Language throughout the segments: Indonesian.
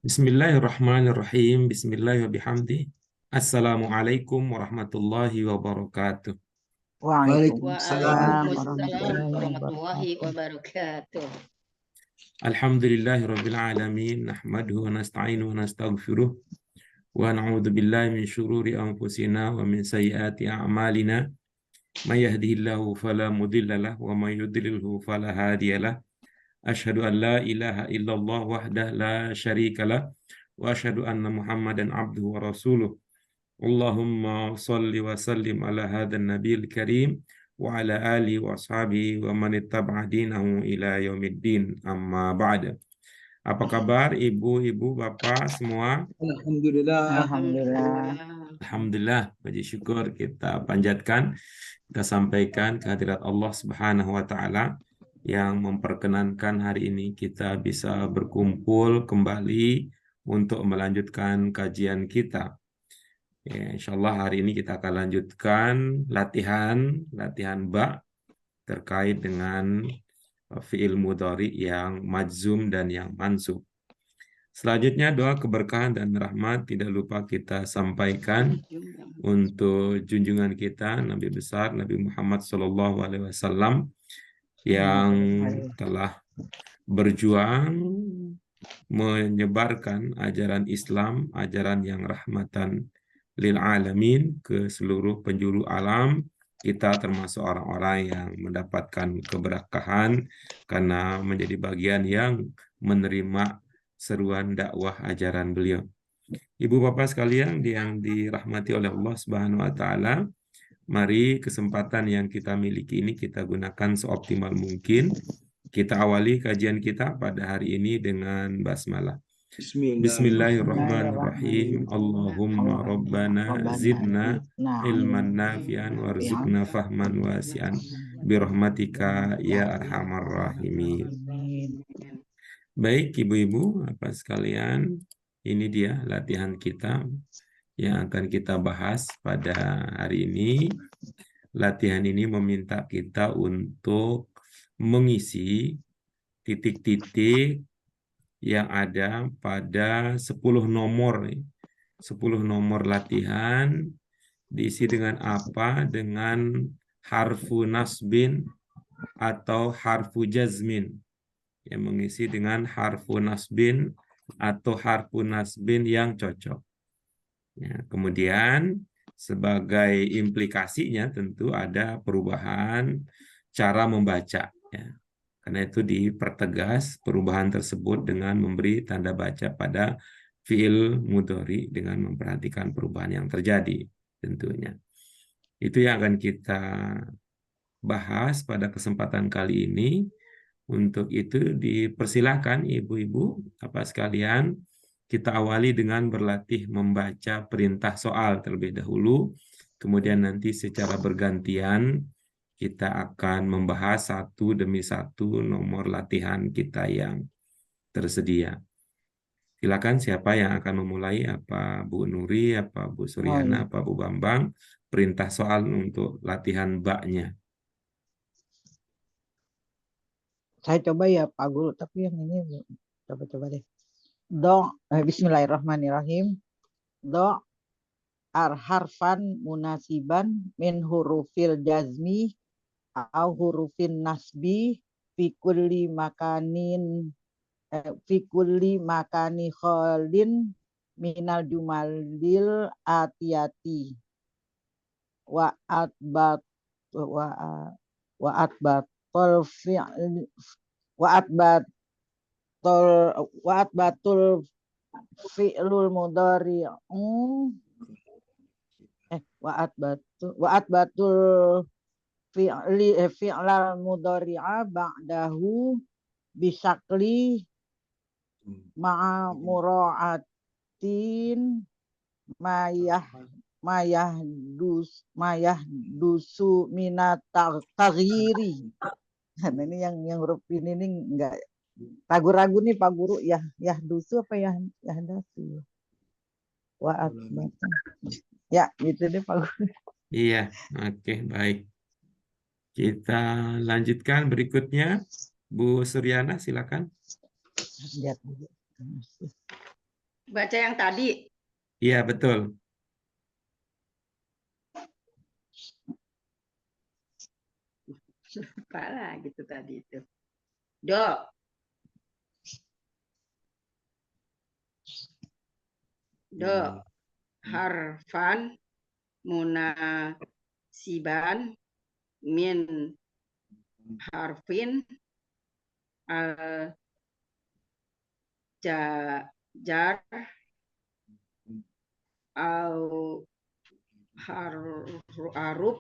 Bismillahirrahmanirrahim. Bismillahirrahmanirrahim. Assalamualaikum warahmatullahi wabarakatuh. Waalaikumsalam Waalaikumsalam warahmatullahi warahmatullahi wabarakatuh. wabarakatuh. Alhamdulillahirabbil alamin. Nahmaduhu wa nasta'inu wa nastaghfiruh. Wa na'udzu billahi min syururi anfusina wa min sayyiati a'malina. May yahdihillahu fala mudilla lahu wa may yudlilhu fala hadiyalah. Asyhadu an la ilaha illallah wahdahu la syarikalah wa asyhadu anna Muhammadan abduhu wa rasuluh. Allahumma salli wa sallim ala hadzal nabiyil karim wa ala alihi wa ashabihi wa man ittaba'a dinahu ila yaumiddin, amma ba'da. Apa kabar ibu-ibu, bapak semua? Alhamdulillah. Alhamdulillah, puji syukur kita panjatkan, kita sampaikan kehadirat Allah Subhanahu wa taala yang memperkenankan hari ini kita bisa berkumpul kembali untuk melanjutkan kajian kita. Ya, insya Allah hari ini kita akan lanjutkan latihan ba terkait dengan fi'il mudhari yang majzum dan yang mansub. Selanjutnya doa keberkahan dan rahmat tidak lupa kita sampaikan untuk junjungan kita Nabi besar Nabi Muhammad SAW yang telah berjuang menyebarkan ajaran Islam, ajaran yang rahmatan lil alamin ke seluruh penjuru alam. Kita termasuk orang-orang yang mendapatkan keberkahan karena menjadi bagian yang menerima seruan dakwah ajaran beliau. Ibu bapak sekalian yang dirahmati oleh Allah Subhanahu wa taala, mari kesempatan yang kita miliki ini kita gunakan seoptimal mungkin. Kita awali kajian kita pada hari ini dengan basmalah. Bismillahirrahmanirrahim. Allahumma rabbana zidna ilman nafi'an warzuqna fahman wasi'an birahmatika ya arhamar rahimin. Baik ibu-ibu, apa sekalian, ini dia latihan kita yang akan kita bahas pada hari ini. Latihan ini meminta kita untuk mengisi titik-titik yang ada pada 10 nomor. 10 nomor latihan diisi dengan apa? Dengan harfu nasbin atau harfu jazmin. Yang mengisi dengan harfu nasbin atau harfu nasbin yang cocok. Ya, kemudian sebagai implikasinya tentu ada perubahan cara membaca. Ya. Karena itu dipertegas perubahan tersebut dengan memberi tanda baca pada fiil mudhari dengan memperhatikan perubahan yang terjadi tentunya. Itu yang akan kita bahas pada kesempatan kali ini. Untuk itu dipersilakan ibu-ibu apa sekalian, kita awali dengan berlatih membaca perintah soal terlebih dahulu, kemudian nanti secara bergantian kita akan membahas satu demi satu nomor latihan kita yang tersedia. Silakan siapa yang akan memulai, apa Bu Nuri, apa Bu Suryana, apa Bu Bambang, perintah soal untuk latihan baknya. Saya coba ya Pak Guru, tapi yang ini coba-coba deh. Bismillahirrahmanirrahim. Harfan munasiban min hurufil jazmi au hurufin nasbi fi kulli makani khalin minal jumalil atiyati wa atbat wa atbatul fi'l wa atbatul fi'lul mudhari'u wa atbatul fi'lal mudhari'a ba'dahu bisakli ma'a mura'atin mayahdusu minat taghyiri. Nah, ini yang huruf ini enggak ragu-ragu nih Pak Guru, ya dusu apa ya dasu. Ya, gitu deh Pak Guru. Iya, oke, baik. Kita lanjutkan berikutnya. Bu Suryana, silakan. Lihat. Baca yang tadi. Iya, betul. Lupa gitu tadi itu. Do. Do. Harfan munasiban min harfin al jar au haruf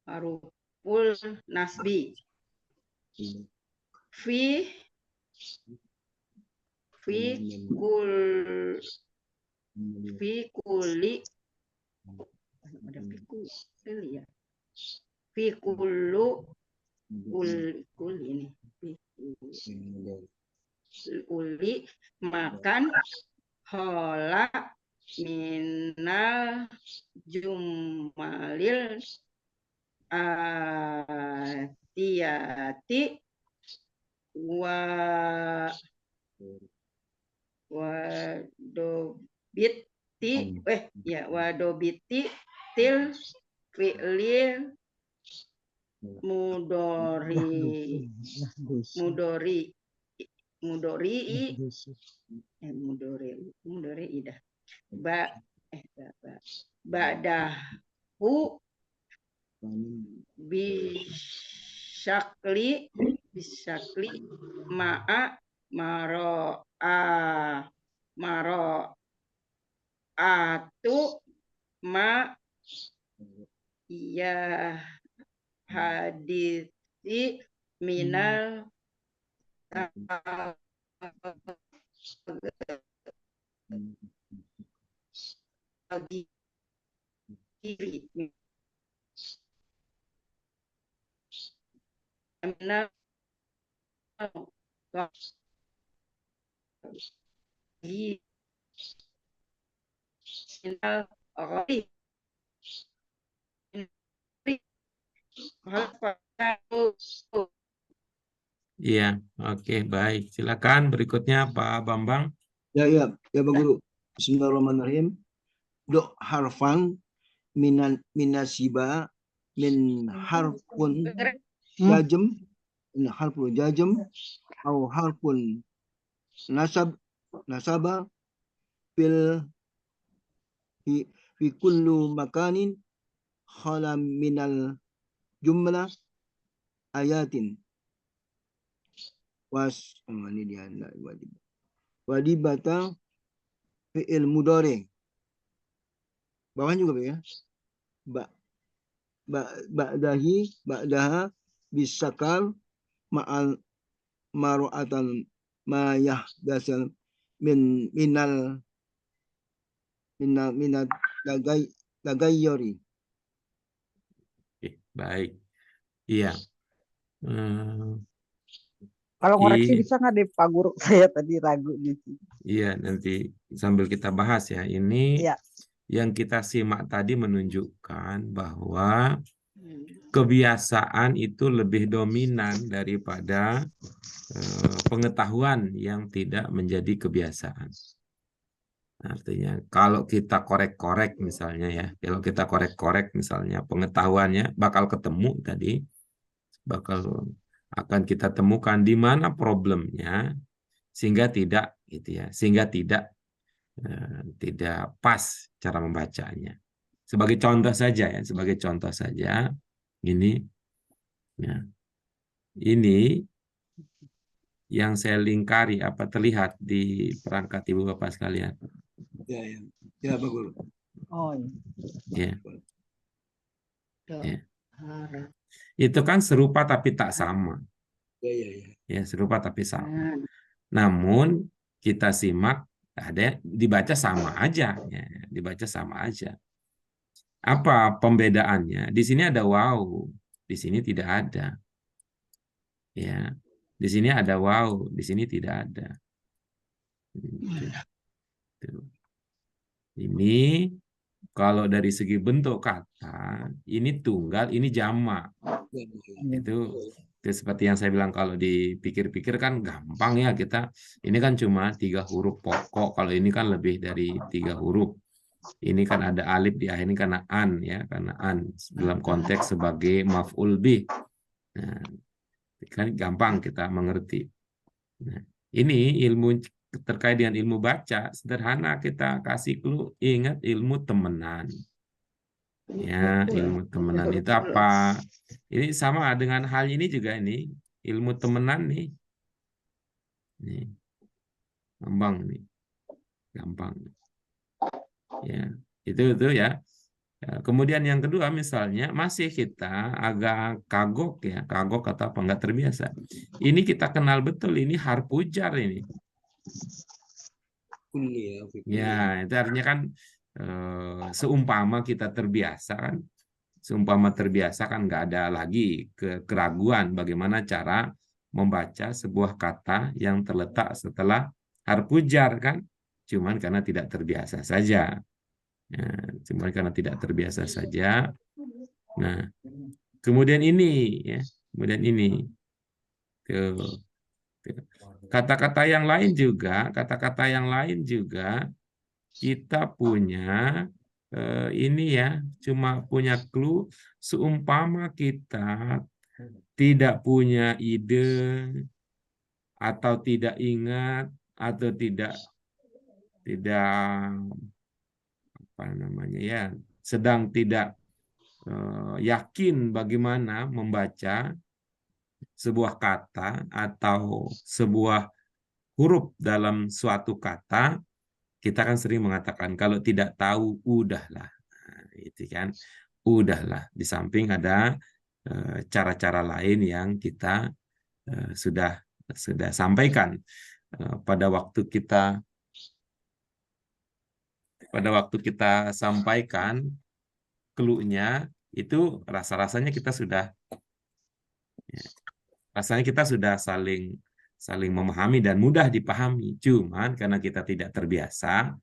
haruful nasbi fi kul fi kuli ada kuli ya fi kullu kul ini uli makan hola minal jumalil atiyati wadobiti til fi'lil mudori dah ba'dahu bisakli ma'a maro'atu ma ya hadisi minal minal Iya, oke, baik. Silakan berikutnya Pak Bambang. Ya Pak Guru. Bismillahirrahmanirrahim. Do harfan minasiba min harfun jajam au harfun nasaba fi kullu makanin khala minal jumlah ayatin ini dia wadibata fi'il mudhari. Bawahnya juga ya. Ba'daha bisakal ma'al maru'atan ma yahdasal minal lagayyori. Baik. Iya. Kalau ngoreksi bisa nggak deh Pak Guru? Saya tadi ragu gitu. Iya, nanti sambil kita bahas ya. Ini yang kita simak tadi menunjukkan bahwa kebiasaan itu lebih dominan daripada pengetahuan yang tidak menjadi kebiasaan. Artinya kalau kita korek-korek misalnya ya, kalau kita korek-korek misalnya pengetahuannya bakal ketemu tadi, akan kita temukan di mana problemnya sehingga tidak tidak pas cara membacanya. Sebagai contoh saja ini yang saya lingkari apa terlihat di perangkat Ibu Bapak sekalian. Ya Pak Guru. Ya. Itu kan serupa tapi tak sama. Ya, serupa tapi sama. Namun kita simak dibaca sama aja, ya, dibaca sama aja. Apa pembedaannya? Di sini ada waw, di sini tidak ada. Ya, di sini ada waw, di sini tidak ada. Ini kalau dari segi bentuk kata, ini tunggal, ini jamak. Itu Itu seperti yang saya bilang, kalau dipikir-pikir kan gampang ya kita. Ini kan cuma 3 huruf pokok. Kalau ini kan lebih dari 3 huruf. Ini kan ada alif di akhir ini karena an ya, karena an dalam konteks sebagai maf'ul bih. Nah, kan gampang kita mengerti. Nah, ini ilmu terkait dengan ilmu baca sederhana, kita kasih clue. Ingat ilmu temenan. Ya, ilmu temenan itu apa? Ini sama dengan hal ini juga, ini ilmu temenan nih. Nih. Gampang nih. Gampang. Ya, itu ya. Kemudian yang kedua, misalnya masih kita agak kagok ya, kagok atau apa, nggak terbiasa. Ini kita kenal betul, ini harfu jar ini. Kulli Ya, itu artinya kan seumpama kita terbiasa kan, seumpama terbiasa kan nggak ada lagi keraguan bagaimana cara membaca sebuah kata yang terletak setelah harfu jar kan, cuman karena tidak terbiasa saja. Ya, cuma karena tidak terbiasa saja. Nah, kemudian ini ya, kemudian ini kata-kata yang lain juga, kata-kata yang lain juga kita punya ini ya, cuma punya clue. Seumpama kita tidak punya ide atau tidak ingat atau tidak apa namanya ya, sedang tidak yakin bagaimana membaca sebuah kata atau sebuah huruf dalam suatu kata, kita kan sering mengatakan kalau tidak tahu udahlah. Nah, itu kan udahlah. Di samping ada cara-cara lain yang kita sudah sampaikan pada waktu kita sampaikan clue-nya, itu rasanya kita sudah saling memahami dan mudah dipahami. Cuman karena kita tidak terbiasa,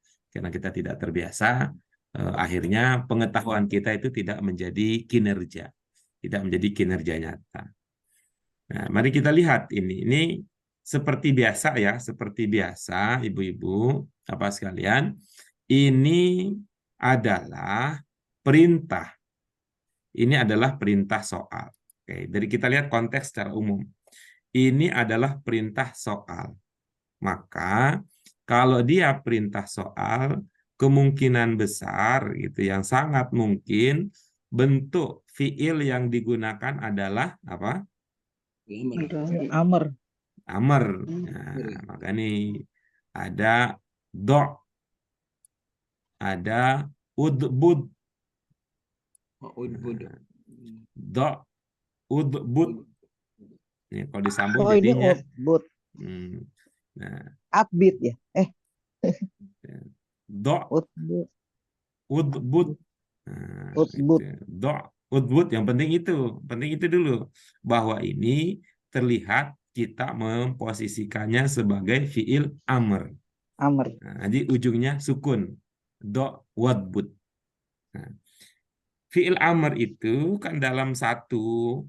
akhirnya pengetahuan kita itu tidak menjadi kinerja nyata. Nah, mari kita lihat ini seperti biasa ya, seperti biasa ibu-ibu apa sekalian, ini adalah perintah. Ini adalah perintah soal. Oke, dari kita lihat konteks secara umum. Ini adalah perintah soal. Maka kalau dia perintah soal, kemungkinan besar gitu, yang sangat mungkin bentuk fiil yang digunakan adalah apa? Amr. Amr. Nah, maka ini ada do, ada udbud. Do, udbud. Ini kalau disambung jadinya ini udbud. Nah, Abid ya. Do, udbud. Nah, Udbud. Do, udbud. Yang penting itu dulu, bahwa ini terlihat kita memposisikannya sebagai fiil amr. Nah, jadi ujungnya sukun. Do, wadbud. Nah, fiil amr itu kan dalam satu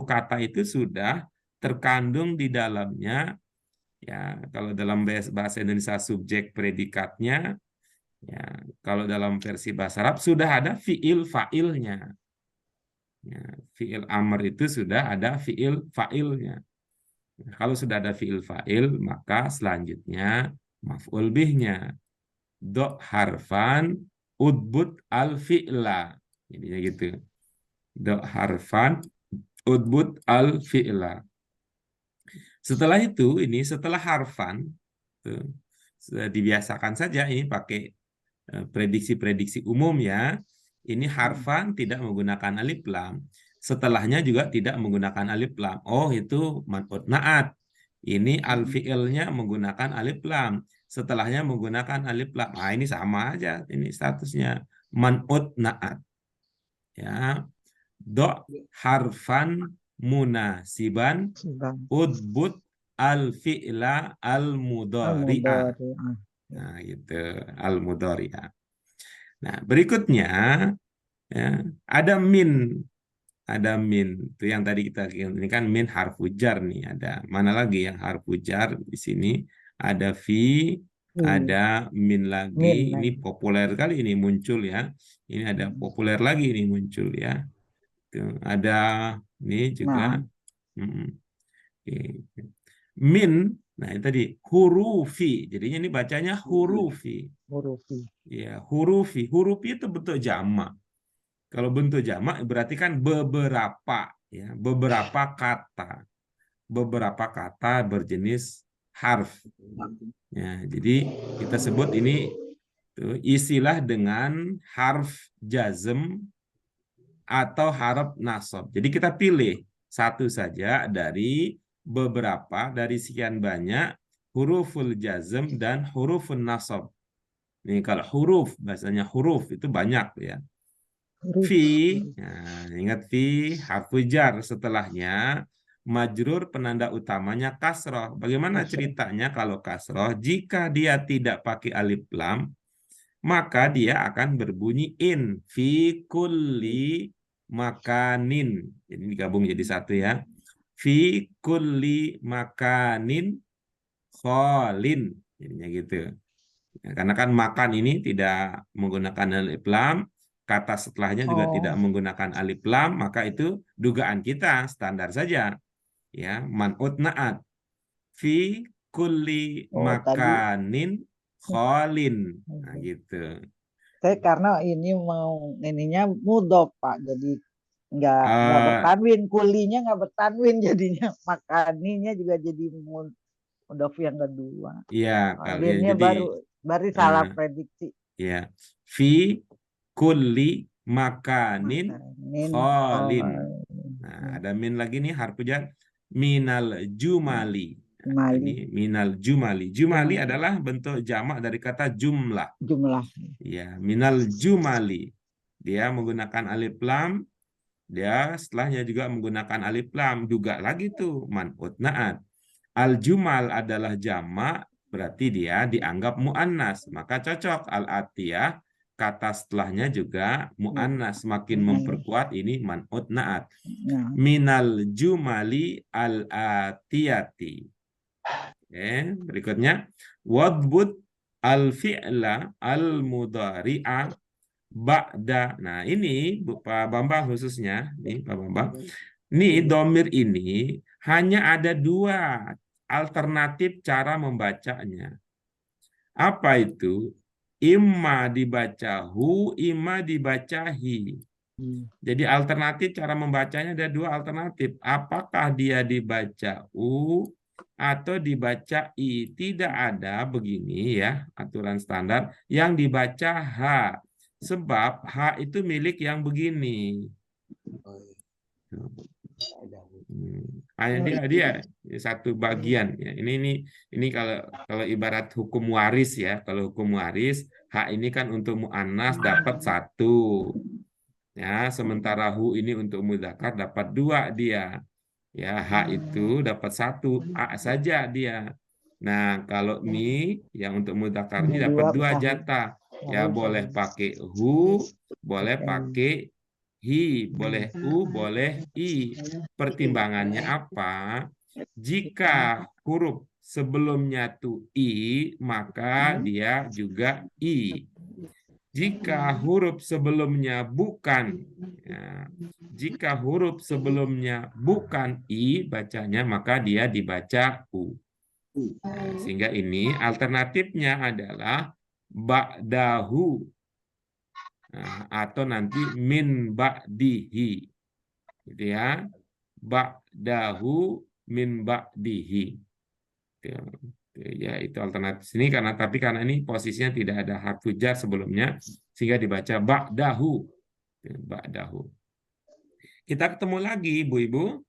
kata itu sudah terkandung di dalamnya ya. Kalau dalam bahasa Indonesia subjek predikatnya ya, kalau dalam versi bahasa Arab sudah ada fiil fa'ilnya ya. Fiil amr itu sudah ada fiil fa'ilnya. Nah, kalau sudah ada fiil fa'il, maka selanjutnya maf'ul bihnya. Do harfan udbud al fi'la. Jadinya gitu. Do harfan udbud al fi'la. Setelah itu, setelah harfan, dibiasakan saja ini pakai prediksi-prediksi umum ya. Ini harfan tidak menggunakan alif lam. Setelahnya juga tidak menggunakan alif lam. Oh, itu man'ut na'at. Ini al fi'ilnya menggunakan alif lam. Setelahnya menggunakan alif lam. Nah, ini sama aja. Ini statusnya man'ut na'at. Ya. Do harfan munasiban udbud al fi'la al mudhari'ah. Nah, gitu, al mudhari'ah. Nah, berikutnya ya, ada min. ada min. Itu yang tadi kita ini kan min harfu jar nih. Ada mana lagi yang harfu jar di sini? Ada fi, ada min lagi. Ini populer kali ini muncul ya. Ini ada populer lagi ini muncul ya. Tuh, ada ini juga. Oke. Min, nah ini tadi hurufi. Jadinya ini bacanya hurufi. Hurufi. Ya, hurufi. Hurufi itu bentuk jamak. Kalau bentuk jamak berarti kan beberapa, ya, beberapa kata berjenis harf. Ya, jadi kita sebut ini tuh, istilah dengan harf jazm atau harf nasab. Jadi kita pilih satu saja dari beberapa, dari sekian banyak huruful jazm dan huruful nasab. Nih kalau huruf, bahasanya huruf itu banyak ya. Fi, nah, ingat fi, harfu jar, setelahnya majrur penanda utamanya kasroh. Bagaimana ceritanya kalau kasroh? Jika dia tidak pakai alif lam, maka dia akan berbunyi in. Fi kulli makanin. Jadi digabung jadi satu ya. Fi kulli makanin kholin. Jadinya gitu. Ya, karena kan makan ini tidak menggunakan alif lam, kata setelahnya juga tidak menggunakan alif lam, maka itu dugaan kita standar saja. Ya, man'ut na'at. Fi kulli makanin kholin. Nah, gitu. Saya karena ini mau ininya mudhof Pak, jadi nggak bertanwin, kulinya nggak bertanwin jadinya, makaninya juga jadi mudhof yang kedua. Iya, kalau ya, Ini jadi baru salah prediksi. Ya, fi kulli makanin kholin. Nah, ada min lagi nih harfu jar, minal jumali. Nah, ini minal jumali. Jumali adalah bentuk jamak dari kata jumlah. Jumlah. Ya, minal jumali. Dia menggunakan alif lam. Dia setelahnya juga menggunakan alif lam. Juga lagi tuh man'ut na'at. Al-jumal adalah jamak, berarti dia dianggap mu'annas. Maka cocok al-atiyah, kata setelahnya juga mu'annas. Makin memperkuat ini man'ut na'at. Minal jumali al-atiyati. Oke, berikutnya. Wadbud al-fi'la al-mudhari'a ba'da. Nah ini Pak Bambang khususnya. Nih Pak Bambang. Ini domir ini hanya ada dua alternatif cara membacanya. Apa itu? Imma dibaca hu, imma dibaca hi. Jadi alternatif cara membacanya ada dua alternatif. Apakah dia dibaca u atau dibaca i? Tidak ada begini ya, aturan standar yang dibaca h. Sebab h itu milik yang begini. Dia satu bagian ya. Ini kalau ibarat hukum waris ya. Kalau hukum waris hak ini kan untuk muannas dapat satu. Ya, sementara hu ini untuk mudzakkar dapat dua dia. Ya, hak itu dapat satu, a saja dia. Nah, kalau ini yang untuk mudzakkar ini dapat dua jatah. Ya, boleh pakai hu, boleh pakai hi, boleh u, boleh i. Pertimbangannya apa? Jika huruf sebelumnya tuh i, maka dia juga i. Jika huruf sebelumnya bukan, ya, jika huruf sebelumnya bukan i bacanya, maka dia dibaca u. Nah, sehingga ini alternatifnya adalah ba'dahu. Nah, atau nanti min ba'dihi, gitu ya, ba'dahu min ba'dihi. Ya itu alternatif sini karena ini posisinya tidak ada harfu jar sebelumnya sehingga dibaca ba'dahu. Ba'dahu. Kita ketemu lagi Ibu-ibu,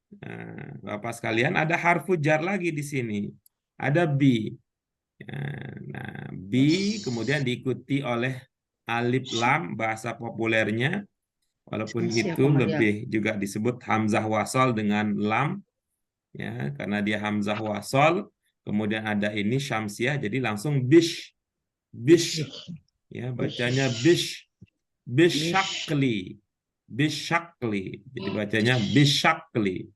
Bapak sekalian, ada harfu jar lagi di sini. Ada bi. Nah, bi kemudian diikuti oleh alif lam bahasa populernya, walaupun itu lebih juga disebut hamzah wasal dengan lam ya, karena dia hamzah wasal, kemudian ada ini syamsiah jadi langsung bish ya, bacanya bish, bishakli, bisyakli. Jadi bacanya bisyakli.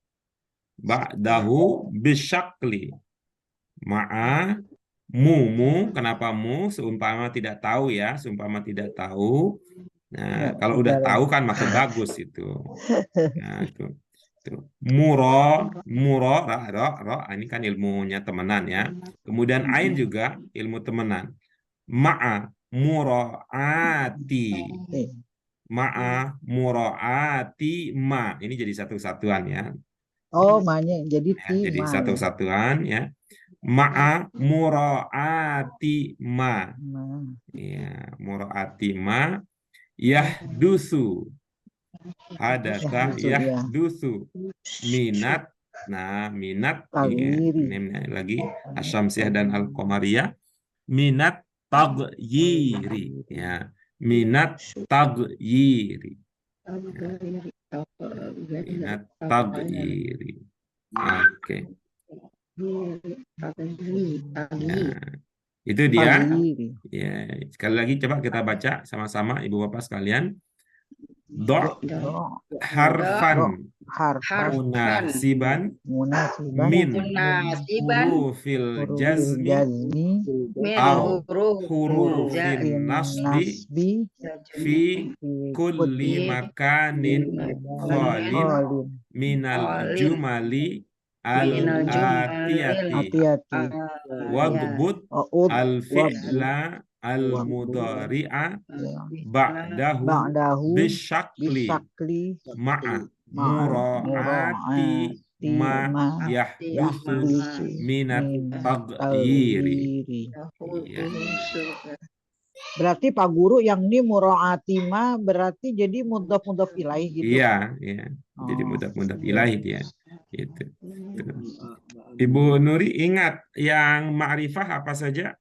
Ba'dahu bisyakli. Ma'a mu. Kenapa mu? Seumpama tidak tahu ya. Seumpama tidak tahu. Nah, kalau udah tahu kan makin bagus itu. Nah, itu. Muro, ini kan ilmunya temenan ya. Kemudian ain juga ilmu temenan. Ma'a muro'ati. Ma'a muro'ati ma. Ini jadi satu satuan ya. Oh, ma-nya jadi Ya, ti jadi ma. satu satuan ya. Ma'a muro'ati ma. Ya, muro'ati ma. Yahdusu. Adakah yahdusu minat. Nah, minat ya, ini lagi Asyamsiyah dan Al-Qamariyah. Minat tagyiri ya. Minat tagyiri. Minat tagyiri. Oke. Ya, itu dia. Ya, sekali lagi coba kita baca sama-sama Ibu Bapak sekalian. Harfan munasiban min hurufil jazmi au hurufin nasbi fi kulli makanin khalin minal jumali al-atiyati wadbut al-fi'la al-mudhari'a ba'dahu bisyakli ma'a mura'ati ma yahdusu minat taghyiri. Iya. Berarti Pak Guru yang ini mura'ati ma berarti jadi mudhaf ilaih gitu. Iya, iya. Jadi mudhaf ilaih dia. Itu. Ibu Nuri ingat yang ma'rifah apa saja?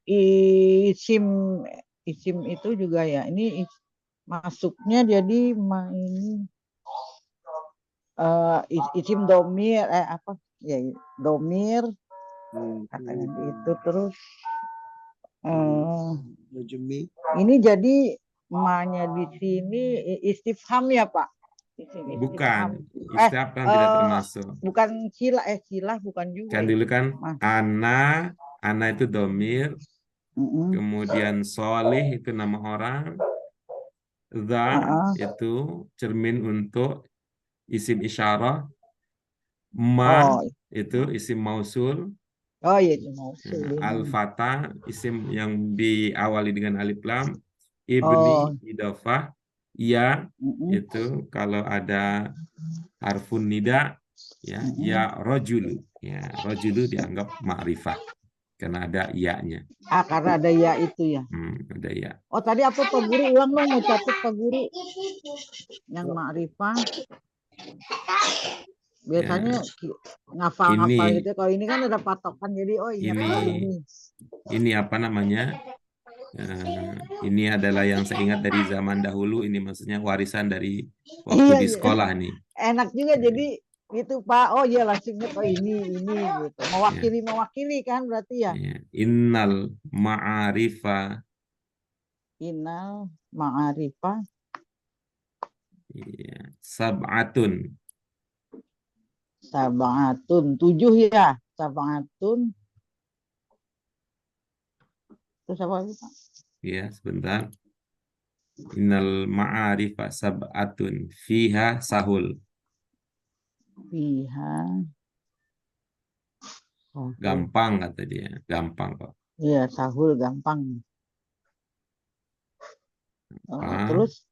Isim itu juga ya. Ini masuknya jadi ini isim domir apa ya domir katanya itu terus ini jadi ma-nya di sini istifham ya Pak? Bukan, istifham tidak termasuk. Bukan silah bukan juga. Kan dulu kan ana itu domir, kemudian solih itu nama orang, itu cermin untuk isim isyarah, itu isim mausul. Oh iya itu mausul. Al-Fata isim yang diawali dengan alif lam, ibni idhofah, ya itu kalau ada harfun nida ya rojulu, ya rojulu dianggap ma'rifah karena ada ya-nya. Karena ada ya itu ya. Ada ya. Oh tadi apa Pak Guru, ulang dong, mau catat Pak Guru yang ma'rifah. Biasanya ngafal gitu. Kalau ini kan ada patokan jadi ini apa namanya? Ini adalah yang saya ingat dari zaman dahulu. Ini maksudnya warisan dari waktu di sekolah nih. Enak juga jadi itu Pak. Oh iya langsung ini gitu. Mewakili kan berarti ya. Innal ma'arifah. Innal ma'arifah. Iya. Sab'atun. 7 ya. Sab'atun. Terus apa Pak? Ya, sebentar. Innal ma'arifah sab'atun fiha sahul. Fiha. Gampang kata dia. Gampang kok. Iya, sahul gampang. Terus?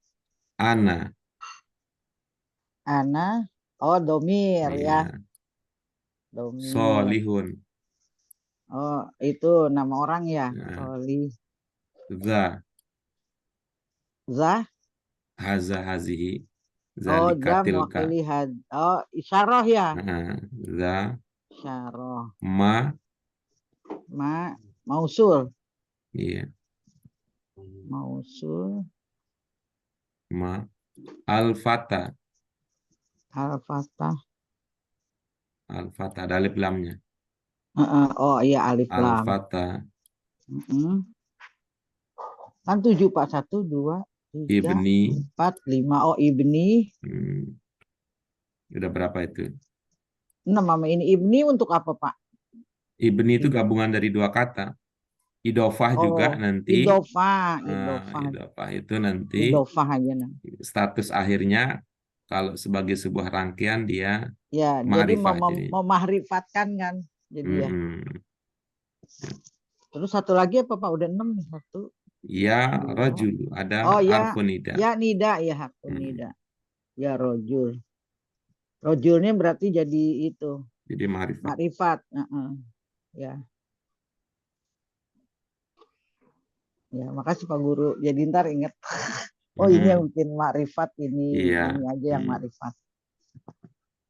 Ana. Domir ya. Domir. Solihun. Itu nama orang ya. Solih. Haza hazihi. Zalika tilka. Isyarah ya. Isyarah. Mausul. Iya. Mausul. Al-Fata. Al-Fatah. Al-Fatah ada alif lamnya. Iya alif lam. Al-Fatah. Kan 7 Pak, 1, 2. 3, Ibni. 4, 5. Oh, ibni. Udah berapa itu? 6 Mama. Ini ibni untuk apa, Pak? Ibni itu gabungan dari dua kata. Idofah juga Oh, nanti. idofah. Idofah. Idofah itu nanti Idofah aja. Nah. status akhirnya kalau sebagai sebuah rangkaian dia Ya, jadi ma'rifah. memahrifatkan kan. Jadi ya. Terus satu lagi apa, Pak? Udah 6 nih. 1. Ya, rojul. Ada Oh ya, harfun nida. ya nida, ya harfun nida. Ya rojul. Rojulnya berarti jadi itu. Jadi ma'rifat. Makrifat. Ya. Ya, makasih Pak Guru. Jadi ntar ingat. Oh ini yang mungkin makrifat ini aja yang makrifat.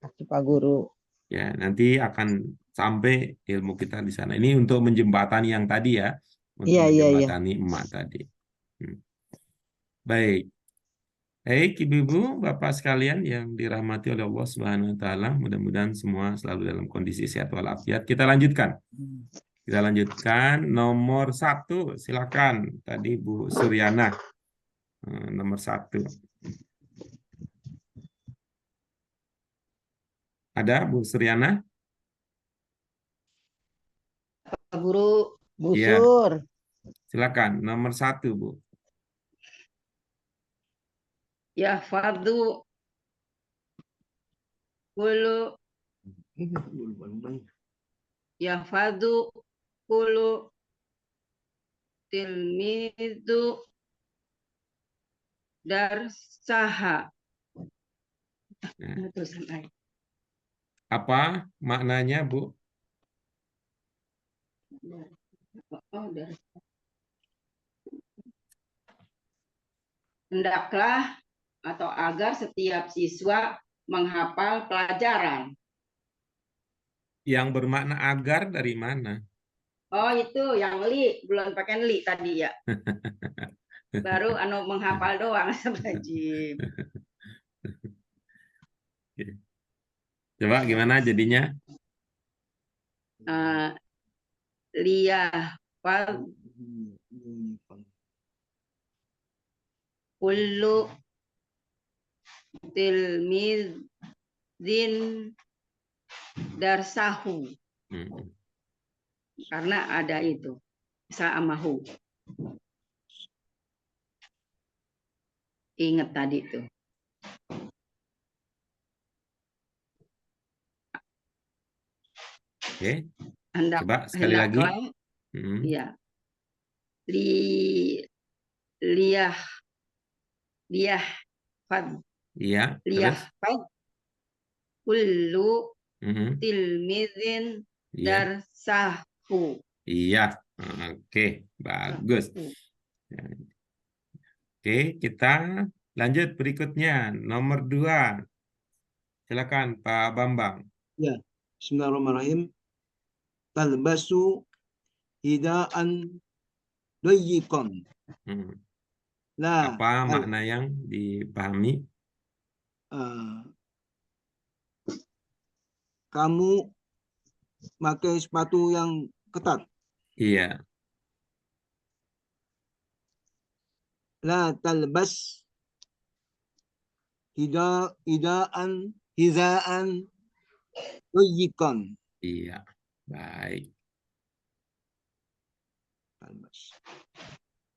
Makasih Pak Guru. Ya, nanti akan sampai ilmu kita di sana. Ini untuk menjembatani yang tadi ya. Untuk menjembatani emak tadi. Baik. Baik, Ibu-ibu, Bapak sekalian yang dirahmati oleh Allah Subhanahu wa taala, mudah-mudahan semua selalu dalam kondisi sehat walafiat. Kita lanjutkan. Kita lanjutkan nomor 1. Silakan. Tadi Bu Suryana. Nomor 1. Ada Bu Suryana? Pak Guru. Bu Sur. Silakan, nomor 1, Bu. Ya fardu kulu ya fardu kulu tilmidu darsaha. Apa maknanya, Bu? Hendaklah atau agar setiap siswa menghafal pelajaran. Yang bermakna agar dari mana? Oh itu yang li, belum pakai li tadi ya. Baru menghafal doang. Coba gimana jadinya? Liyahfal kullu tilmizin darsahu. Karena ada itu sa'amahu. Ingat tadi tuh. Oke. Coba sekali lagi. Iya. Liyahfad. Iya. Liyahfad kullu tilmizin darsahu. Iya. Oke, bagus. Oke, kita lanjut berikutnya. Nomor 2. Silakan Pak Bambang. Ya, bismillahirrahmanirrahim. Talbasu hidaan doyikon. Apa makna yang dipahami? Kamu pakai sepatu yang ketat. Iya. La talbas hidaan doyikon. Iya. Baik.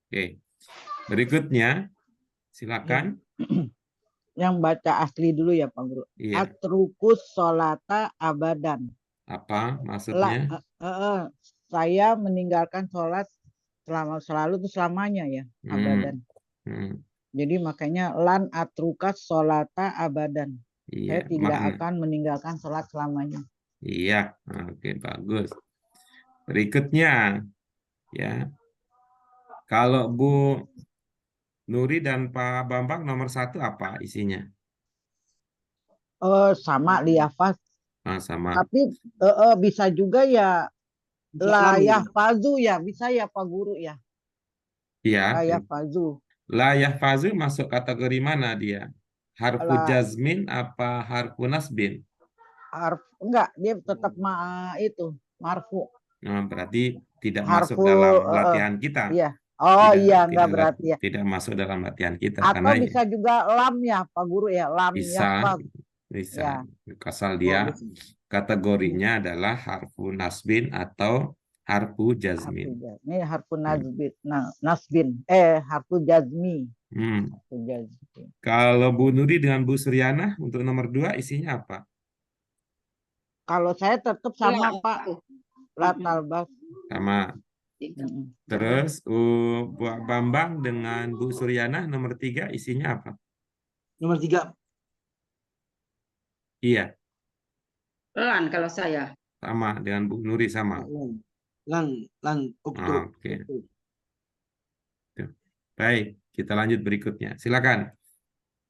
Oke. Berikutnya, silakan. Yang baca asli dulu ya Pak Guru. Iya. Atrukus sholata abadan. Apa maksudnya? Saya meninggalkan sholat selalu itu selamanya ya, abadan. Jadi makanya lan atrukas sholata abadan. Iya, saya tidak akan meninggalkan sholat selamanya. Iya, oke, bagus. Berikutnya, ya, kalau Bu Nuri dan Pak Bambang nomor 1 apa isinya? Sama liyafaz. Sama. Tapi bisa juga ya layahfazu ya, bisa ya Pak Guru ya. Iya. Layahfazu. Layahfazu masuk kategori mana dia? Harfu jazmin apa harfu nasbin? Enggak, dia tetap itu marfu. Nah, berarti tidak masuk dalam latihan kita. Iya. Oh tidak iya, tidak enggak berarti ya. tidak masuk dalam latihan kita Atau karena bisa juga lam ya, Pak Guru ya, lam ya, bisa Pak. bisa Ya. asal Oh, dia bisa. kategorinya adalah harfu nasbin atau harfu jazmin. Ini harfu nasbin, nasbin. Harfu jazmi. Hmm. Harfu jazmi. Kalau Bu Nuri dengan Bu Suryana untuk nomor 2 isinya apa? Kalau saya tetap sama Ulang, Pak, tuh. latar bas. Sama. Terus Bu Bambang dengan Bu Suryana nomor 3 isinya apa? Nomor 3. Iya, Pelan kalau saya. sama dengan Bu Nuri sama. Lan uktub. Oke. Baik, kita lanjut berikutnya. Silakan,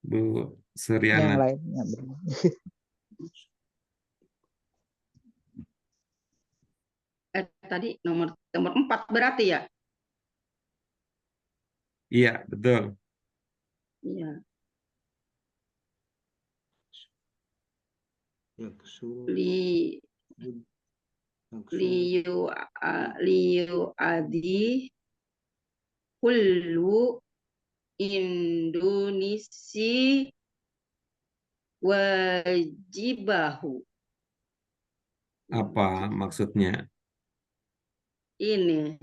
Bu Suryana. Yang lainnya. Tadi nomor 4 berarti ya? Iya, betul. Iya. Li liyu adi kullu Indonesi wajibahu. Apa maksudnya? Ini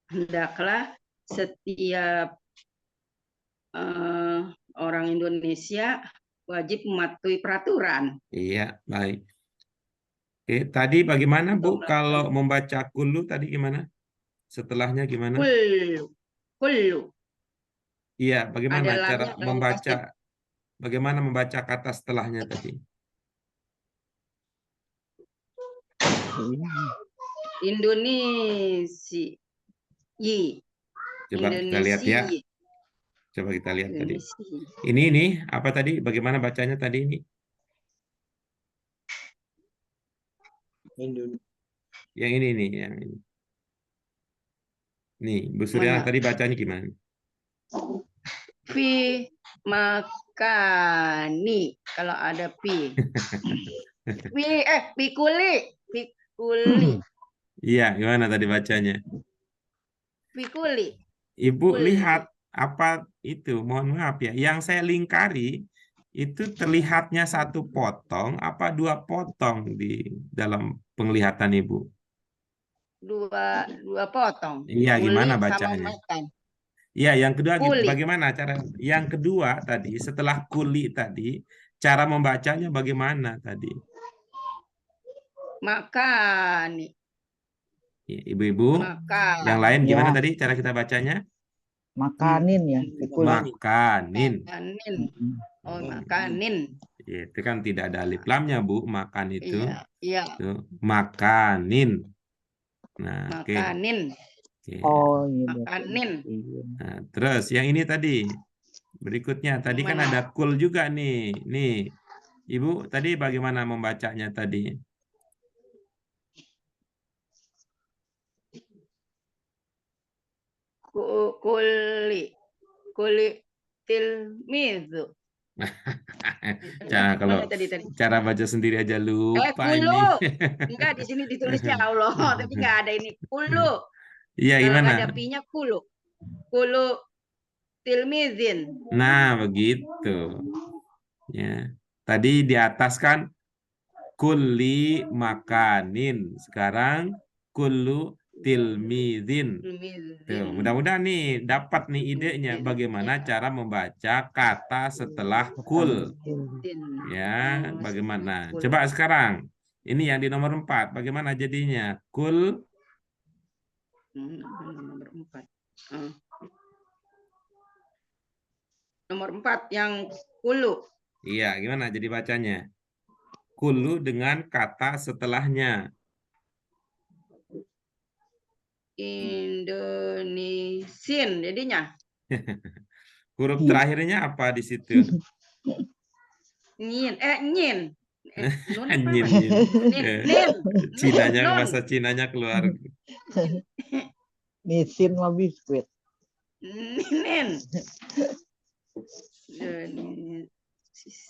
hendaklah setiap orang Indonesia wajib mematuhi peraturan. Iya, baik. Oke, tadi bagaimana Bu kalau membaca kullu tadi gimana? Setelahnya gimana? Kullu. Iya, bagaimana Ada cara lamnya dalam membaca? tasdid. Bagaimana membaca kata setelahnya tadi? Indonesia. Coba kita lihat ya. Coba kita lihat tadi. Ini apa tadi? Bagaimana bacanya tadi ini? Yang ini nih, yang ini. Nih, Bu Suryana tadi bacanya gimana? Fi makani kalau ada pi. Pikuli. Iya, gimana tadi bacanya? Pikuli. Ibu lihat apa itu? Mohon maaf ya. Yang saya lingkari itu terlihatnya satu potong apa 2 potong di dalam penglihatan Ibu? Dua potong. Iya, gimana Kuli bacanya? sama makan. Iya, yang kedua Kuli. bagaimana cara? Yang kedua tadi setelah kuli tadi cara membacanya bagaimana tadi? Makani. Ibu-ibu, Makan. yang lain gimana Ya. tadi cara kita bacanya? Makanin ya. Makanin. Oh, makanin. Itu kan tidak ada alif lamnya, Bu. Makan itu. Iya. Tuh, makanin. Nah, makanin. Okay. Oh, iya. Makanin. Nah, terus yang ini tadi. Berikutnya tadi kan ada kul juga nih. Nih. Ibu tadi bagaimana membacanya tadi? Kuli tilmizu. Kalau cara baca sendiri aja lupa kulu. ini. Enggak, di sini ditulisnya Allah, tapi enggak ada ini kulu. Iya, gimana? Ada pi-nya kulu. Kulu tilmizin. Nah, begitu. Ya. Tadi di atas kan kulli makanin. Sekarang kullu tilmizin. Tuh, mudah-mudahan nih dapat nih idenya bagaimana cara membaca kata setelah kul. Ya, bagaimana? Coba sekarang. Ini yang di nomor 4. Bagaimana jadinya? Kul. Nomor 4. Nomor 4 yang kulu. Iya, gimana jadi bacanya? Kulu dengan kata setelahnya. Indonesian jadinya. Huruf terakhirnya apa di situ? Nyin. Nyin. Cinanya, bahasa Cinanya keluar. Nisin mah biskuit. Nin.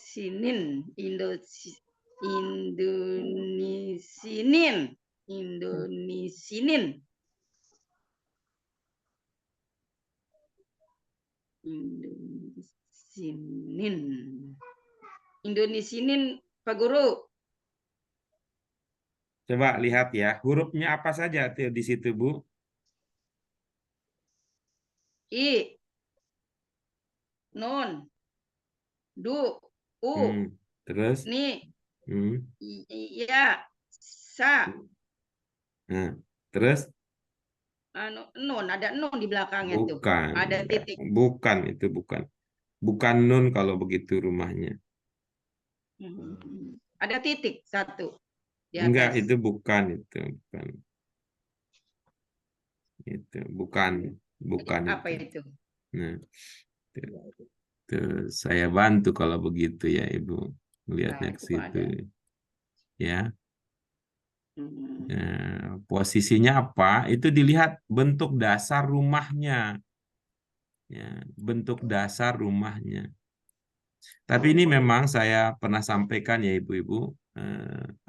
Sinin. Indonesinin. Indonesinin, Pak Guru. Coba lihat ya, hurufnya apa saja tuh di situ, Bu? I, nun, du, u, Terus? ni, Hmm. ya, sa. Nah, terus? Nun, ada nun di belakangnya tuh. Bukan. Ada titik. Bukan, itu bukan. Bukan nun kalau begitu rumahnya. Ada titik satu di atas. Enggak, itu bukan. Itu bukan Apa itu. itu? Nah, itu saya bantu kalau begitu ya, Ibu. Lihatnya ke situ. Ya. Nah, posisinya apa? Itu dilihat bentuk dasar rumahnya. Ya, bentuk dasar rumahnya. Tapi ini memang saya pernah sampaikan ya Ibu-Ibu,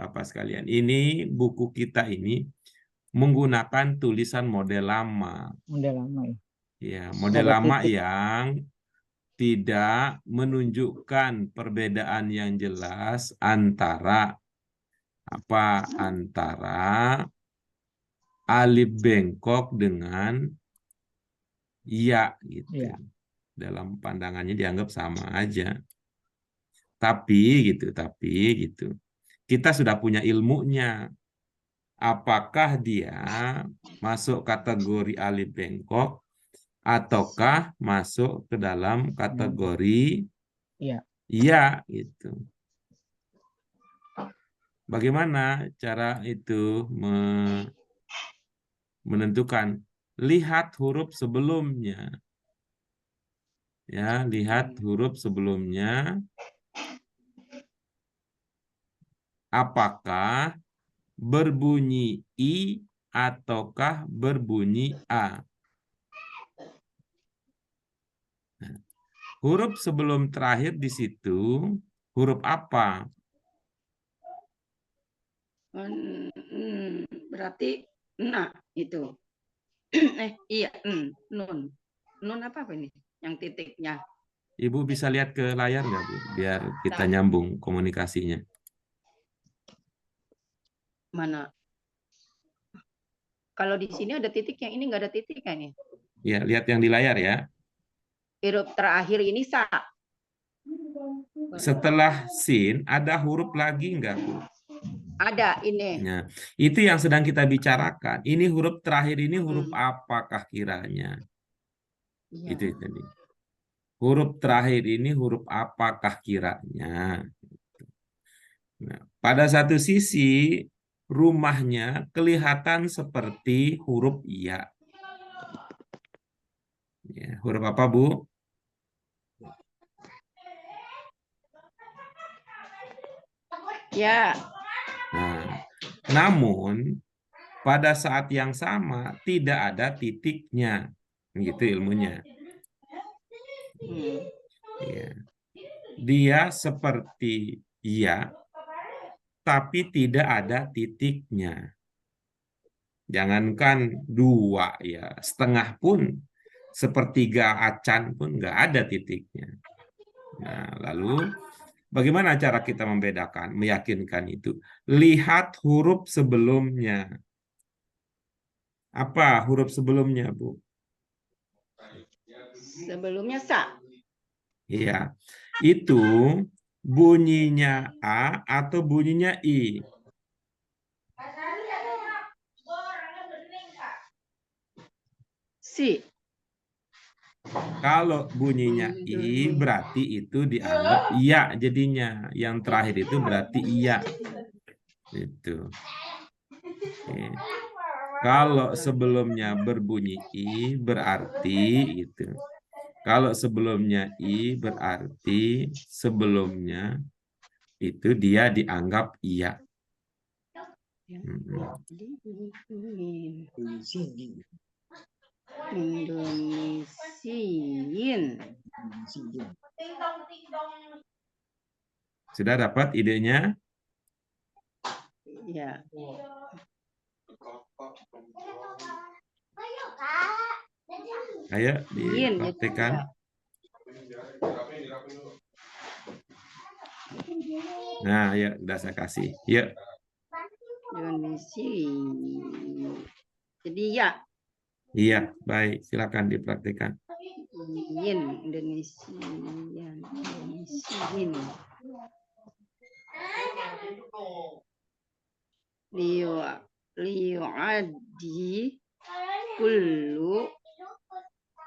apa sekalian. Ini buku kita ini menggunakan tulisan model lama. Model lama ya. Ya, model lama yang tidak menunjukkan perbedaan yang jelas antara alif bengkok dengan ya gitu. Ya. Dalam pandangannya dianggap sama aja. Tapi gitu. Kita sudah punya ilmunya. Apakah dia masuk kategori alif bengkok ataukah masuk ke dalam kategori iya gitu. Bagaimana cara itu menentukan? Lihat huruf sebelumnya. Ya, lihat huruf sebelumnya. Apakah berbunyi I ataukah berbunyi A? Nah, huruf sebelum terakhir di situ huruf apa? Berarti nah itu. Iya, nun. Nun apa ini? Yang titiknya. Ibu bisa lihat ke layar nggak, Bu? Biar kita nyambung komunikasinya. Mana? Kalau di sini ada titik, yang ini nggak ada titik kan nih? Ya, lihat yang di layar ya. Huruf terakhir ini sa. Setelah sin, ada huruf lagi nggak, Bu? Ada ini. Nah, itu yang sedang kita bicarakan. Ini huruf terakhir ini huruf apakah kiranya? Ya. Itu tadi. Huruf terakhir ini huruf apakah kiranya? Nah, pada satu sisi rumahnya kelihatan seperti huruf iya. Ya, huruf apa, Bu? Ya. Nah, namun pada saat yang sama tidak ada titiknya, gitu ilmunya. Ya. Dia seperti iya, tapi tidak ada titiknya. Jangankan dua ya, setengah pun, sepertiga acan pun nggak ada titiknya. Nah, lalu bagaimana cara kita membedakan, meyakinkan itu? Lihat huruf sebelumnya. Apa huruf sebelumnya, Bu? Sebelumnya sa. Iya. Itu bunyinya A atau bunyinya I? Si. Kalau bunyinya I berarti itu dianggap iya jadinya. Yang terakhir itu berarti iya. Itu. Kalau sebelumnya berbunyi I berarti itu. Kalau sebelumnya I berarti sebelumnya itu dia dianggap iya. Indonesiin. Sudah dapat idenya? Ya. Ayo dipraktekkan. Nah, ya udah saya kasih. Ya. Indonesia. Jadi ya. Iya, baik. Silakan dipraktikkan. Indonesia. Liu'adi kullu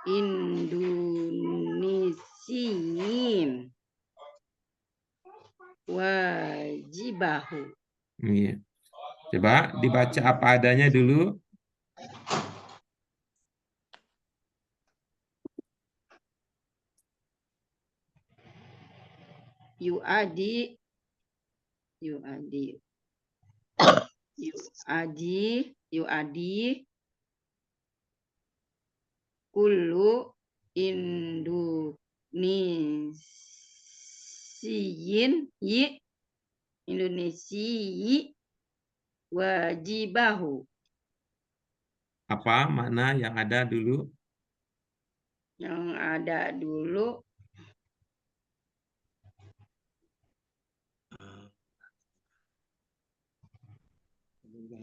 Indonesiin wajibahu. Iya. Coba dibaca apa adanya dulu. Yu'adi kullu Indonesiyi wajibahu. Apa makna yang ada dulu? Yang ada dulu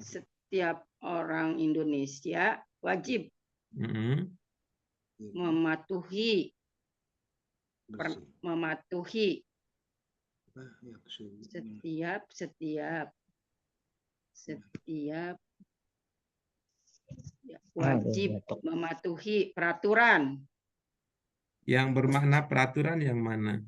setiap orang Indonesia wajib mematuhi wajib mematuhi peraturan. Yang bermakna peraturan yang mana?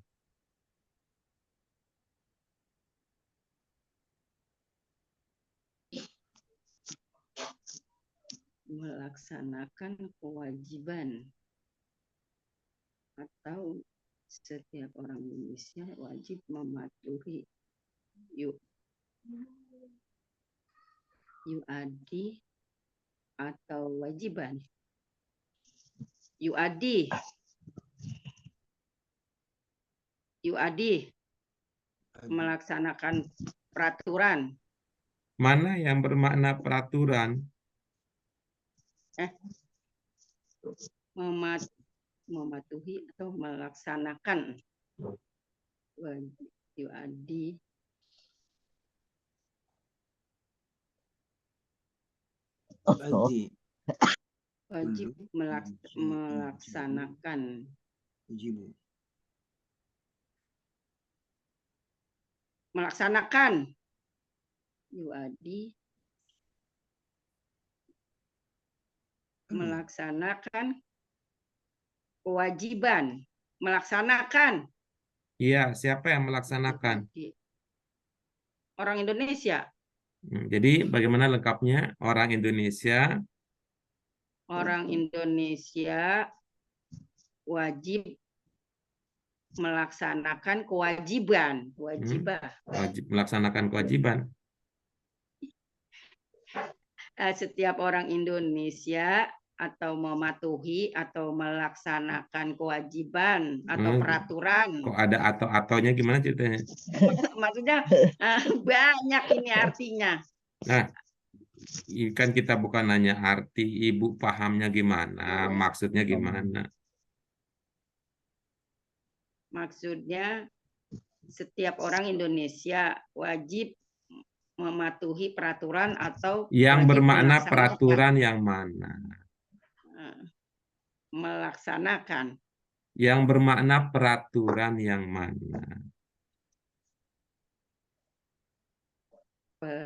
Melaksanakan kewajiban atau setiap orang Indonesia wajib mematuhi UAD atau wajiban. UAD melaksanakan peraturan. Mana yang bermakna peraturan? Mematuhi atau melaksanakan. UAD wajib melaksanakan. Melaksanakan UAD melaksanakan kewajiban. Melaksanakan. Iya, siapa yang melaksanakan? Orang Indonesia. Jadi bagaimana lengkapnya? Orang Indonesia. Orang Indonesia wajib melaksanakan kewajiban. Wajib melaksanakan kewajiban. Setiap orang Indonesia atau mematuhi atau melaksanakan kewajiban atau peraturan. Kok ada atau-ataunya gimana ceritanya? Maksudnya banyak ini artinya. Nah, kan kita bukan nanya arti, Ibu pahamnya gimana, maksudnya gimana? Maksudnya setiap orang Indonesia wajib mematuhi peraturan atau yang bermakna peraturan yang mana? Melaksanakan. Yang bermakna peraturan yang mana?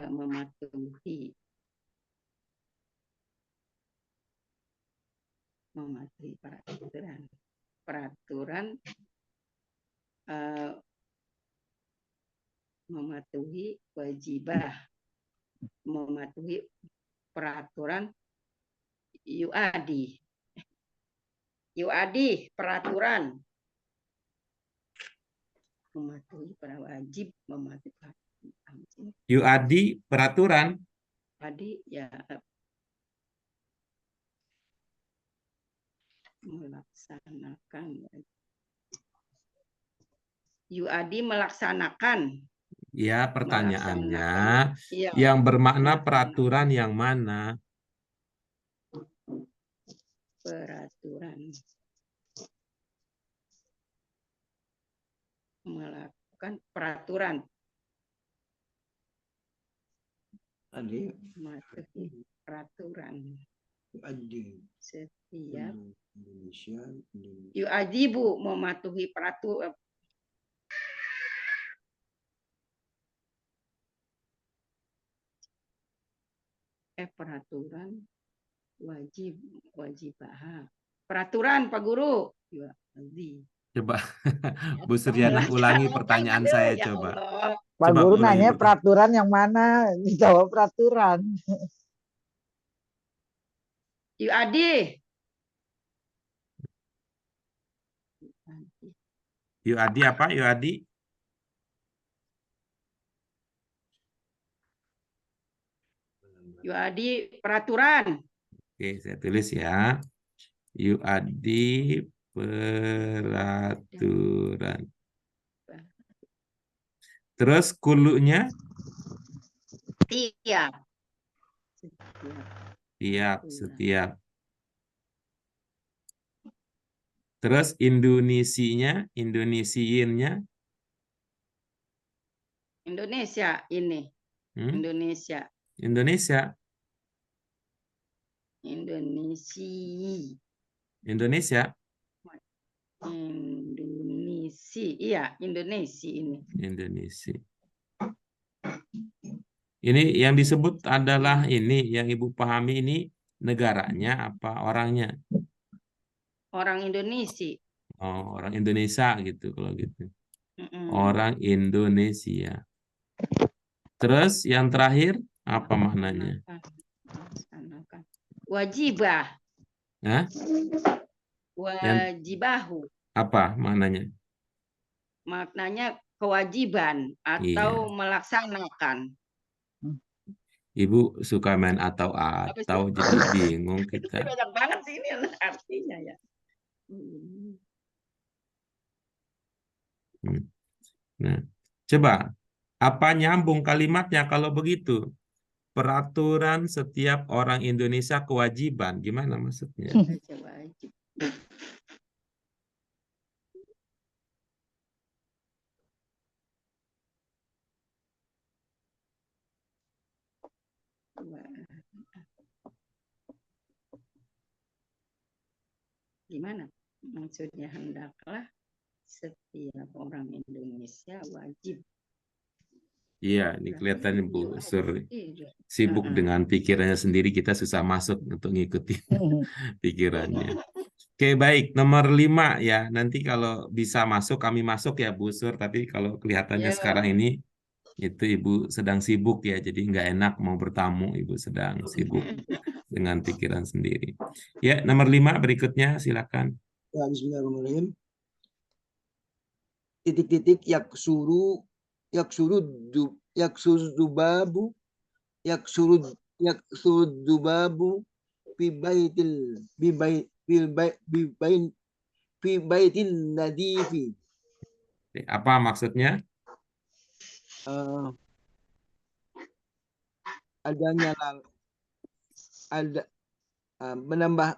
Mematuhi peraturan mematuhi wajibah, mematuhi peraturan UAD peraturan, mematuhi para wajib, mematuhi UAD peraturan. Tadi ya melaksanakan. UAD melaksanakan. Ya, pertanyaannya yang bermakna peraturan yang mana? Peraturan melakukan peraturan. Adi. Mematuhi peraturan. Adi. Setiap Indonesia. yu'ajibu mematuhi peraturan. Peraturan wajibah. Peraturan Pak Guru. Coba Bu Suryana ulangi pertanyaan saya Ya coba. Allah. Pak Coba Guru ulangi nanya peraturan yang mana? Dijawab peraturan. Yuk Adi. Yuk Adi apa? Yuk Adi. Yuk Adi peraturan. Oke, saya tulis ya. Yuk Adi peraturan. Terus kulunya? Setiap. Terus Indonesinya, Indonesiinnya? Indonesia ini. Indonesia. Indonesia. Indonesia. Iya, Indonesia ini. Indonesia. Ini yang disebut adalah ini yang Ibu pahami ini negaranya apa orangnya? Orang Indonesia. Oh, orang Indonesia gitu kalau gitu. Orang Indonesia. Terus yang terakhir apa maknanya? Wajibah. Hah? Wajibahu. Apa maknanya? Maknanya kewajiban atau melaksanakan. Ibu suka main atau jadi bingung kita. Banyak banget sih ini artinya ya. Nah, coba apa nyambung kalimatnya kalau begitu? Peraturan setiap orang Indonesia kewajiban. Gimana maksudnya? Wajib. Gimana? Maksudnya hendaklah setiap orang Indonesia wajib. Iya, ini kelihatan Bu Sur sibuk dengan pikirannya sendiri, kita susah masuk untuk ngikuti pikirannya. Oke, baik. Nomor 5 ya. Nanti kalau bisa masuk, kami masuk ya Bu Sur. Tapi kalau kelihatannya sekarang ini, itu Ibu sedang sibuk ya. Jadi nggak enak mau bertamu, Ibu sedang sibuk dengan pikiran sendiri. Ya, nomor 5 berikutnya, silakan. Ya, bismillahirrahmanirrahim. Titik-titik yaksuru dubabu fi baitin nadifi. Apa maksudnya?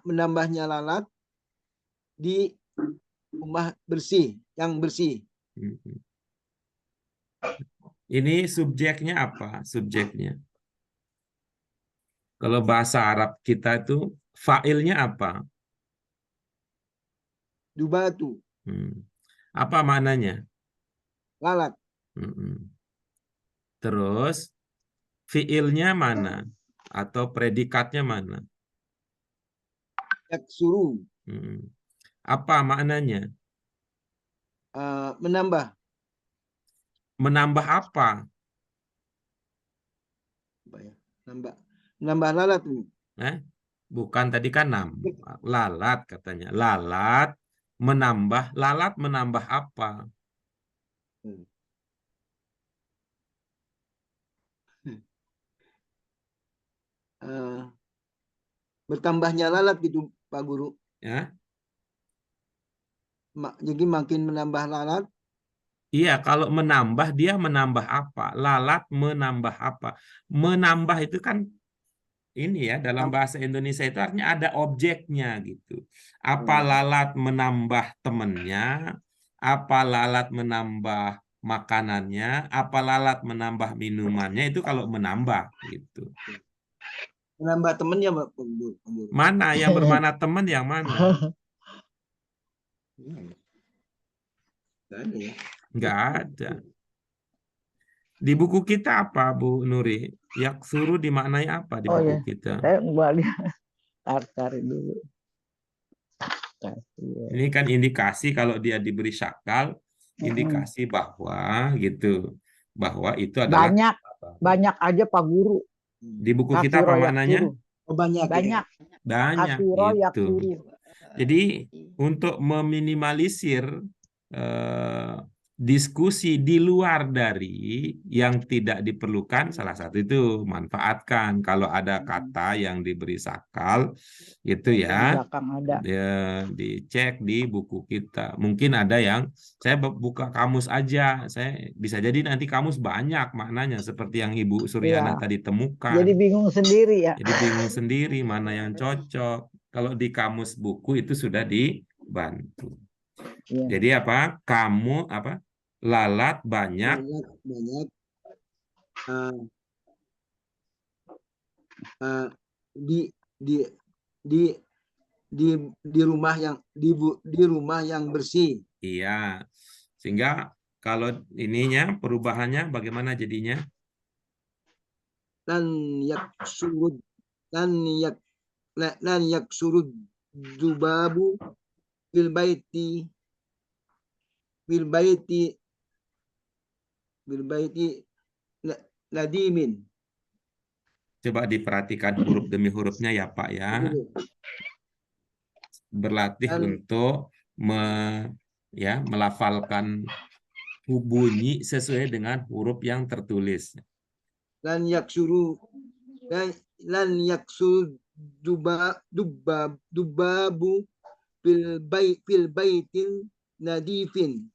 Menambahnya lalat di rumah bersih, yang bersih. Ini subjeknya apa? Subjeknya. Kalau bahasa Arab kita itu fa'ilnya apa? Dubatu. Apa maknanya? Lalat. Terus fi'ilnya mana? Atau predikatnya mana? Yaksuru. Apa maknanya? Menambah. Menambah apa? Menambah lalat. Bukan tadi kan lalat katanya. Lalat menambah apa? Bertambahnya lalat gitu Pak Guru. Ya. Jadi makin menambah lalat. Iya, kalau menambah dia menambah apa? Lalat menambah apa? Menambah itu kan ini ya, dalam bahasa Indonesia itu artinya ada objeknya gitu. Apa lalat menambah temannya? Apa lalat menambah makanannya, apa lalat menambah minumannya, itu kalau menambah gitu. Menambah temennya, Pak Guru. Mana yang bermakna teman, yang mana? Nggak ada ya. Nggak ada. Di buku kita apa, Bu Nuri? Yaksuru dimaknai apa di Oh buku ya, kita? saya kembali cari dulu. Ini kan indikasi kalau dia diberi syakal, indikasi bahwa gitu, bahwa itu adalah banyak aja Pak Guru. di buku kita apa Kasuro maknanya? yaksuru. Oh, banyak. Banyak. Banyak Kasuro gitu. yaksuru. Jadi untuk meminimalisir diskusi di luar dari yang tidak diperlukan, salah satu itu manfaatkan. Kalau ada kata yang diberi sakal, itu ya, dicek di buku kita. Mungkin ada yang saya buka kamus aja, saya bisa jadi nanti kamus banyak maknanya seperti yang Ibu Suryana tadi temukan. Jadi bingung sendiri ya. Jadi bingung sendiri mana yang cocok. Kalau di kamus buku itu sudah dibantu. Jadi apa? Kamu apa? Lalat banyak. Di rumah yang bersih. Iya. Sehingga kalau ininya perubahannya bagaimana jadinya? Lan yaksurud dubabu bil baiti nadimin. Coba diperhatikan huruf demi hurufnya ya Pak ya. Berlatih untuk melafalkan bunyi sesuai dengan huruf yang tertulis. Lan yaksuru dubabu fil baitin nadifin.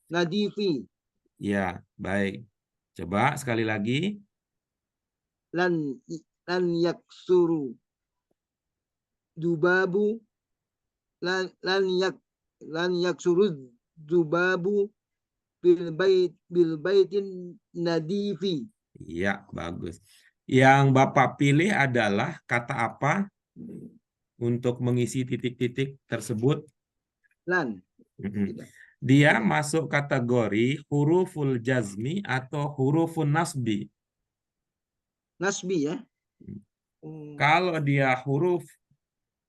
Nadifi. Ya, baik. Coba sekali lagi. Lan yaksuru dubabu lan yaksuru dubabu bil baitin nadifi. Iya, bagus. Yang Bapak pilih adalah kata apa untuk mengisi titik-titik tersebut? Lan. Dia masuk kategori huruful jazmi atau hurufun nasbi. Nasbi ya. Kalau dia huruf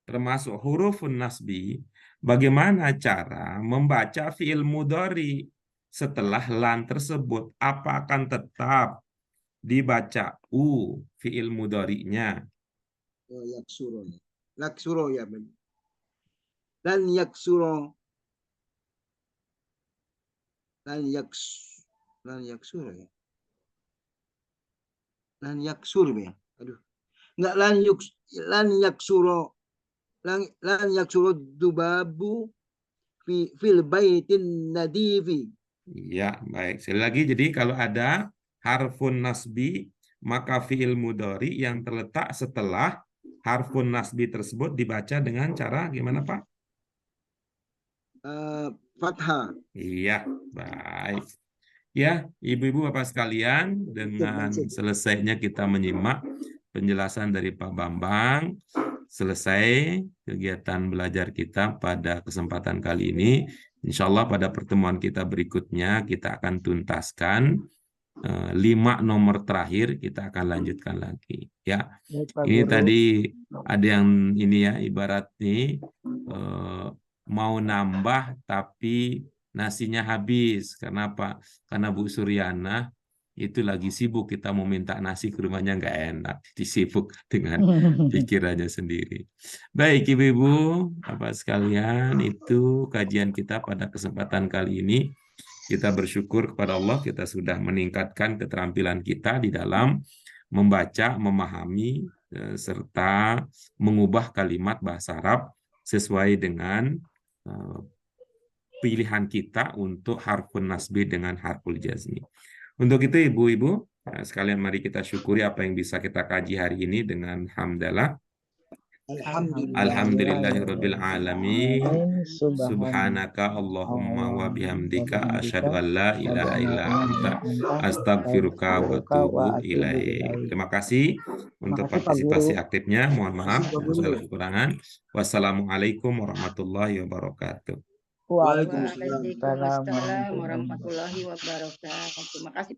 termasuk hurufun nasbi, bagaimana cara membaca fiil mudhari setelah lan tersebut? Apa akan tetap dibaca fiil mudhari'nya? Yaksuro. Yaksuro ya. Dan yaksuro. Lan yaksuro ya. Lan yaksur ya. Aduh. Enggak lan yaksuro. Lan yaksuro dubabu fil baitin nadifi. Iya, baik. Sekali lagi, jadi kalau ada harfun nasbi, maka fiil mudhari yang terletak setelah harfun nasbi tersebut dibaca dengan cara gimana, Pak? Fathah. Iya, baik. Ya, ibu-ibu bapak sekalian, dengan selesainya kita menyimak penjelasan dari Pak Bambang, selesai kegiatan belajar kita pada kesempatan kali ini. Insya Allah pada pertemuan kita berikutnya kita akan tuntaskan 5 nomor terakhir, kita akan lanjutkan lagi. Ya, ini tadi ada yang ini ya, ibarat nih mau nambah tapi nasinya habis. Kenapa? Karena Bu Suryana itu lagi sibuk, kita mau minta nasi ke rumahnya nggak enak, disibuk dengan pikirannya sendiri. Baik ibu-ibu, bapak sekalian, itu kajian kita pada kesempatan kali ini. Kita bersyukur kepada Allah, kita sudah meningkatkan keterampilan kita di dalam membaca, memahami, serta mengubah kalimat bahasa Arab sesuai dengan pilihan kita untuk harfun nasbi dengan harful jazmi. Untuk itu ibu-ibu, sekalian mari kita syukuri apa yang bisa kita kaji hari ini dengan hamdalah. Alhamdulillahirabbil alamin. Subhanaka Subhanaka Allahumma wa bihamdika asyhadu an la ilaha illa anta astaghfiruka wa atubu ilaik. Terima kasih untuk Makasih, Pak partisipasi Guru. aktifnya. Mohon maaf Makasih, Pak kalau Guru. ada kekurangan. Wassalamualaikum warahmatullahi wabarakatuh. Waalaikumsalam. Waalaikumsalam warahmatullahi wabarakatuh. Terima kasih.